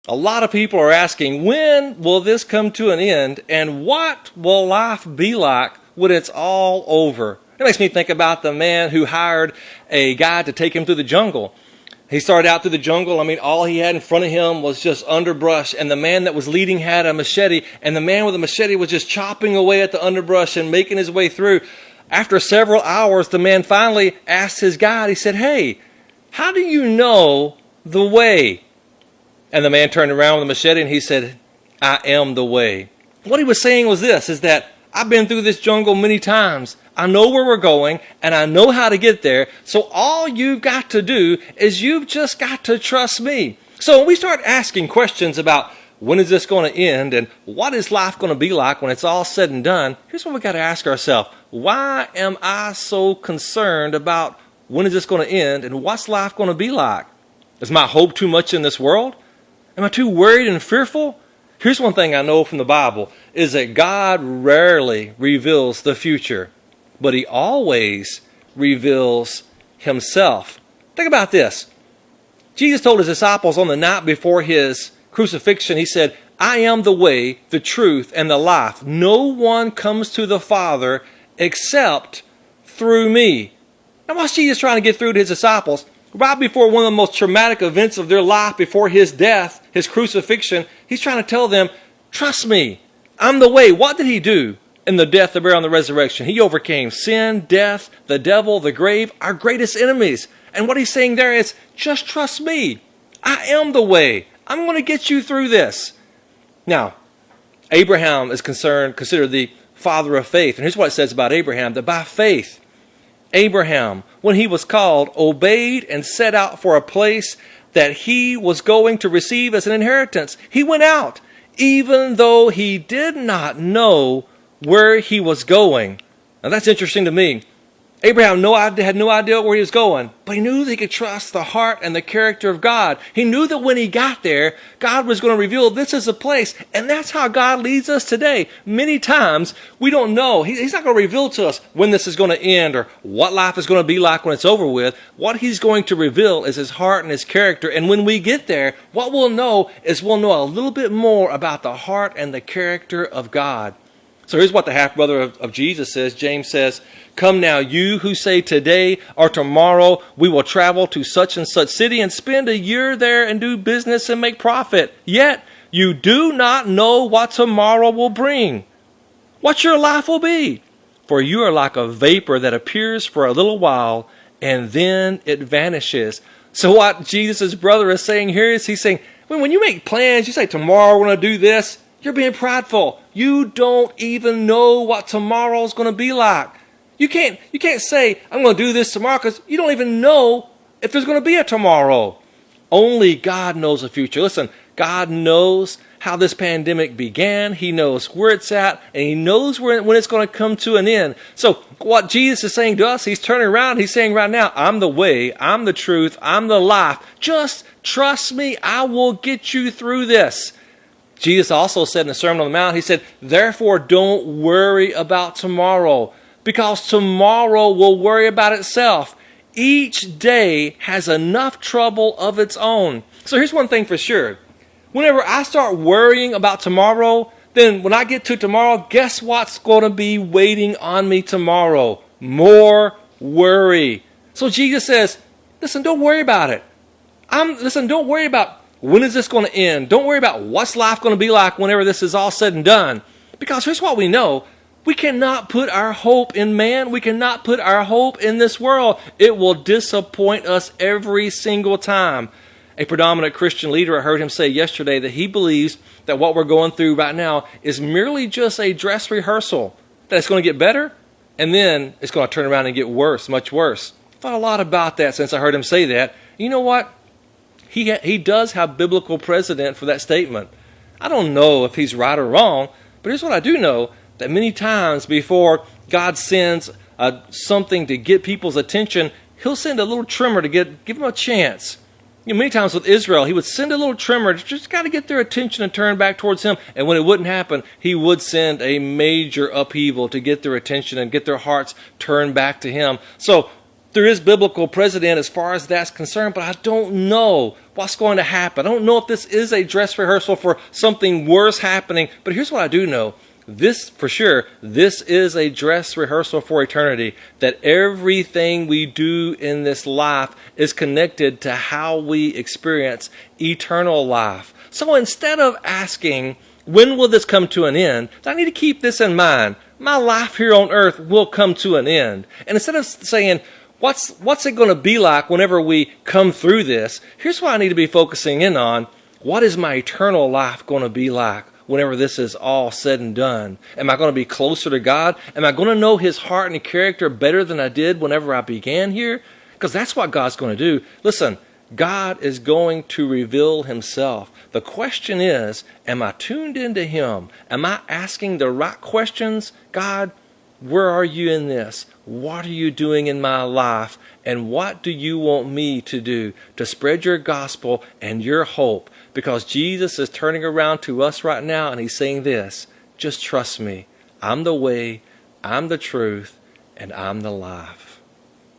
A lot of people are asking, when will this come to an end, and what will life be like when it's all over? It makes me think about the man who hired a guy to take him through the jungle. He started out through the jungle. All he had in front of him was just underbrush, and the man that was leading had a machete, and the man with the machete was just chopping away at the underbrush and making his way through. After several hours, the man finally asked his guide, he said, "Hey, how do you know the way?" And the man turned around with the machete and he said, "I am the way." What he was saying was this, is that I've been through this jungle many times. I know where we're going and I know how to get there. So all you've got to do is you've just got to trust me. So when we start asking questions about when is this going to end and what is life going to be like when it's all said and done, here's what we've got to ask ourselves. Why am I so concerned about when is this going to end and what's life going to be like? Is my hope too much in this world? Am I too worried and fearful? Here's one thing I know from the Bible, is that God rarely reveals the future, but he always reveals himself. Think about this. Jesus told his disciples on the night before his crucifixion, he said, "I am the way, the truth, and the life. No one comes to the Father except through me." Now what's Jesus trying to get through to his disciples? Right before one of the most traumatic events of their life, before his death, his crucifixion, he's trying to tell them, trust me, I'm the way. What did he do in the death, the burial, and the resurrection? He overcame sin, death, the devil, the grave, our greatest enemies. And what he's saying there is, just trust me. I am the way. I'm going to get you through this. Now, Abraham is considered the father of faith. And here's what it says about Abraham, that by faith, Abraham, when he was called, obeyed and set out for a place that he was going to receive as an inheritance. He went out, even though he did not know where he was going. Now that's interesting to me. Abraham had no idea where he was going, but he knew that he could trust the heart and the character of God. He knew that when he got there, God was going to reveal this is a place, and that's how God leads us today. Many times, we don't know. He's not going to reveal to us when this is going to end or what life is going to be like when it's over with. What he's going to reveal is his heart and his character, and when we get there, what we'll know is we'll know a little bit more about the heart and the character of God. So here's what the half-brother of Jesus says. James says, "Come now, you who say today or tomorrow we will travel to such and such city and spend a year there and do business and make profit. Yet you do not know what tomorrow will bring, what your life will be. For you are like a vapor that appears for a little while and then it vanishes." So what Jesus' brother is saying here is he's saying, when you make plans, you say tomorrow we're going to do this, you're being prideful. You don't even know what tomorrow's going to be like. You can't say, I'm going to do this tomorrow, because you don't even know if there's going to be a tomorrow. Only God knows the future. Listen, God knows how this pandemic began. He knows where it's at, and he knows when it's going to come to an end. So what Jesus is saying to us, he's turning around, he's saying right now, I'm the way, I'm the truth, I'm the life. Just trust me, I will get you through this. Jesus also said in the Sermon on the Mount, he said, therefore don't worry about tomorrow, because tomorrow will worry about itself. Each day has enough trouble of its own. So here's one thing for sure. Whenever I start worrying about tomorrow, then when I get to tomorrow, guess what's going to be waiting on me tomorrow? More worry. So Jesus says, listen, don't worry about it. Don't worry about when is this going to end. Don't worry about what's life going to be like whenever this is all said and done. Because here's what we know. We cannot put our hope in man. We cannot put our hope in this world. It will disappoint us every single time. A predominant Christian leader, I heard him say yesterday that he believes that what we're going through right now is merely just a dress rehearsal. That it's going to get better, and then it's going to turn around and get worse, much worse. I thought a lot about that since I heard him say that. You know what? He does have biblical precedent for that statement. I don't know if he's right or wrong, but here's what I do know, that many times before God sends something to get people's attention, he'll send a little trimmer to give them a chance. You know, many times with Israel, he would send a little trimmer to just got to get their attention and turn back towards him. And when it wouldn't happen, he would send a major upheaval to get their attention and get their hearts turned back to him. So there is biblical precedent as far as that's concerned, but I don't know what's going to happen. I don't know if this is a dress rehearsal for something worse happening, but here's what I do know. This, for sure, this is a dress rehearsal for eternity, that everything we do in this life is connected to how we experience eternal life. So instead of asking, when will this come to an end, I need to keep this in mind. My life here on earth will come to an end. And instead of saying, what's it going to be like whenever we come through this, here's what I need to be focusing in on. What is my eternal life going to be like whenever this is all said and done? Am I going to be closer to God? Am I going to know His heart and character better than I did whenever I began here? Because that's what God's going to do. Listen, God is going to reveal Himself. The question is, am I tuned into Him? Am I asking the right questions? God, where are you in this? What are you doing in my life? And what do you want me to do to spread your gospel and your hope? Because Jesus is turning around to us right now and He's saying this, just trust me. I'm the way, I'm the truth, and I'm the life.